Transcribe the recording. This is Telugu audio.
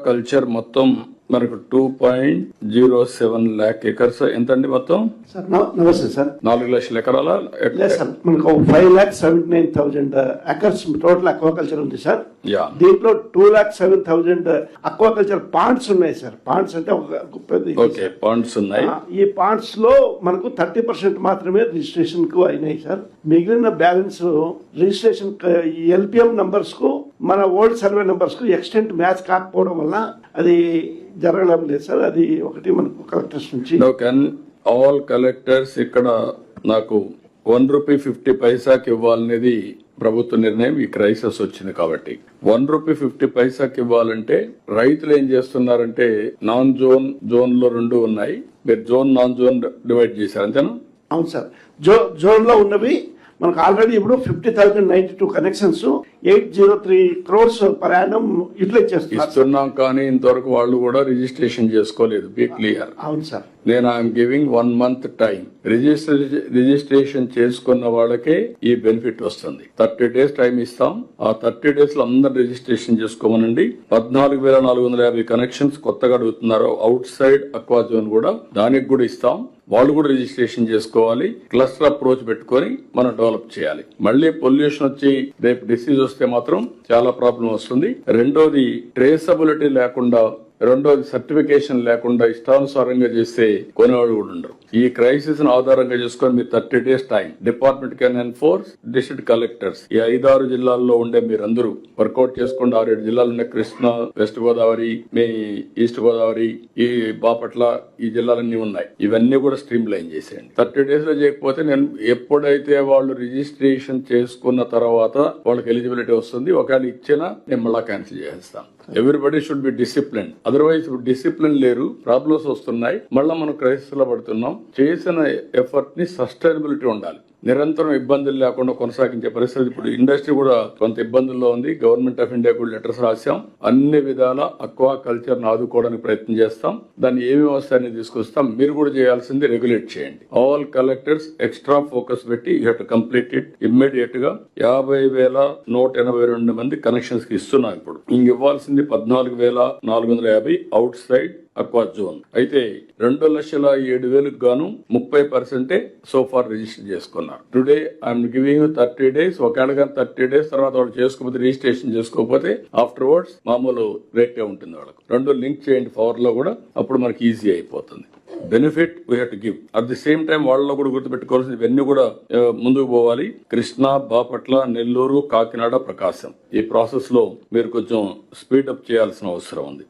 కల్చర్ మొత్తం మనకు 2.07 lakh acres ఎంతండి మొత్తం? సార్ నమస్తే సార్. 4 లక్షల ఎకరాల? లేదు సార్, మనకు 5,79,000 acres టోటల్ అక్వాకల్చర్ ఉంది సార్. దీంట్లో 2,07,000 అక్వాకల్చర్ పాండ్స్ ఉన్నాయి సార్. పాండ్స్ అంటే ఓకే, పాండ్స్ ఉన్నాయి. ఈ పాండ్స్ లో మనకు 30% మాత్రమే రిజిస్ట్రేషన్ కు అయినాయి సార్. మిగిలిన బ్యాలెన్స్ రిజిస్ట్రేషన్ ఎల్పిఎం నంబర్స్ కు మన ఓల్డ్ సర్వే నంబర్స్ కు ఎక్స్టెంట్ మ్యాచ్ కాకపోవడం వల్ల అది జరగడం లేదు సార్. అది ఒకటి మనకు కలెక్టర్స్ నుంచి. ఆల్ కలెక్టర్స్ ఇక్కడ నాకు ₹1.50 ఇవ్వాలనేది ప్రభుత్వ నిర్ణయం. ఈ క్రైసిస్ వచ్చింది కాబట్టి ₹1.50 ఇవ్వాలంటే రైతులు ఏం చేస్తున్నారంటే నాన్ జోన్ లో 2 ఉన్నాయి. మీరు జోన్ నాన్ జోన్ డివైడ్ చేశారు అంతేనా? అవును సార్. జోన్ లో ఉన్నవి మనకు ఆల్రెడీ ఇప్పుడు 50,092 connections 803 crores per annum utilise చేస్తున్నాం. కానీ ఇంతవరకు వాళ్ళు కూడా రిజిస్ట్రేషన్ చేసుకోలేదు. Be clear. అవును సార్. నేను I'm giving 1 month time. Registration చేసుకున్న వాళ్ళకే ఈ బెనిఫిట్ వస్తుంది. 30 days టైం ఇస్తాం. ఆ 30 days లో అందరు రిజిస్ట్రేషన్ చేసుకోమనండి. 14,450 కనెక్షన్స్ కొత్తగా అడుగుతున్నారు. అవుట్ సైడ్ అక్వా జోన్ కూడా దానికి కూడా ఇస్తాం. వాళ్ళు కూడా రిజిస్ట్రేషన్ చేసుకోవాలి. క్లస్టర్ అప్రోచ్ పెట్టుకొని మనం డెవలప్ చేయాలి. మళ్ళీ పొల్యూషన్ వచ్చి రేపు డిసీజ్ వస్తే మాత్రం చాలా ప్రాబ్లం వస్తుంది. రెండోది ట్రేసబిలిటీ లేకుండా, రెండోది సర్టిఫికేషన్ లేకుండా ఇష్టానుసారంగా చేస్తే కొనేవాళ్ళు కూడా ఉండరు. ఈ క్రైసిస్ ను ఆధారంగా చేసుకొని మీరు 30 days time department can enforce, district collectors ఈ 5-6 జిల్లాల్లో ఉండే మీరందరూ వర్కౌట్ చేసుకోండి. 6-7 జిల్లాలు ఉన్నాయి. కృష్ణా, వెస్ట్ గోదావరి, మీ ఈస్ట్ గోదావరి, ఈ బాపట్ల, ఈ జిల్లాలన్నీ ఉన్నాయి. ఇవన్నీ కూడా స్ట్రీమ్ లైన్ చేసేయండి. 30 days లో చేయకపోతే నేను ఎప్పుడైతే వాళ్ళు రిజిస్ట్రేషన్ చేసుకున్న తర్వాత వాళ్ళకి ఎలిజిబిలిటీ వస్తుంది, ఒకవేళ ఇచ్చినా నేను మళ్ళా క్యాన్సిల్ చేసేస్తాను. Everybody should be discipline. Otherwise discipline లేరు, ప్రాబ్లమ్స్ వస్తున్నాయి. మళ్ళా మనం క్రైసిస్ లో పడుతున్నాం. చేసిన ఎఫర్ట్ ని సస్టైనబిలిటీ ఉండాలి. నిరంతరం ఇబ్బందులు లేకుండా కొనసాగించే పరిస్థితి. ఇప్పుడు ఇండస్ట్రీ కూడా కొంత ఇబ్బందుల్లో ఉంది. గవర్నమెంట్ ఆఫ్ ఇండియా కూడా లెటర్స్ రాశాం. అన్ని విధాల అక్వా కల్చర్ ను ఆదుకోవడానికి ప్రయత్నం చేస్తాం. దాన్ని ఏమి వస్తాయని తీసుకొస్తాం. మీరు కూడా చేయాల్సింది రెగ్యులేట్ చేయండి. ఆల్ కలెక్టర్స్ ఎక్స్ట్రా ఫోకస్ పెట్టి you have to complete it immediate గా. 50,182 మంది కనెక్షన్స్ కి ఇస్తున్నాం. ఇప్పుడు ఇంక ఇవ్వాల్సింది 14,450 అవుట్ సైడ్ అక్వా జోన్. అయితే 2,07,000 గాను 30% సో ఫార్ రిజిస్టర్ చేసుకున్నారు. Today I'm giving 30 days. ఒకవేళ 30 days తర్వాత వాళ్ళు చేసుకోకపోతే, రిజిస్ట్రేషన్ చేసుకోకపోతే ఆఫ్టర్ వర్డ్స్ మామూలు రేటే ఉంటుంది వాళ్ళకు. 2 లింక్ చేయండి పవర్ లో కూడా. అప్పుడు మనకి ఈజీ అయిపోతుంది. Benefit we have to give. At the same time వాళ్ళలో కూడా గుర్తుపెట్టుకోవాల్సింది ఇవన్నీ కూడా ముందుకు పోవాలి. కృష్ణా, బాపట్ల, నెల్లూరు, కాకినాడ, ప్రకాశం ఈ ప్రాసెస్ లో మీరు కొంచెం స్పీడప్ చేయాల్సిన అవసరం ఉంది.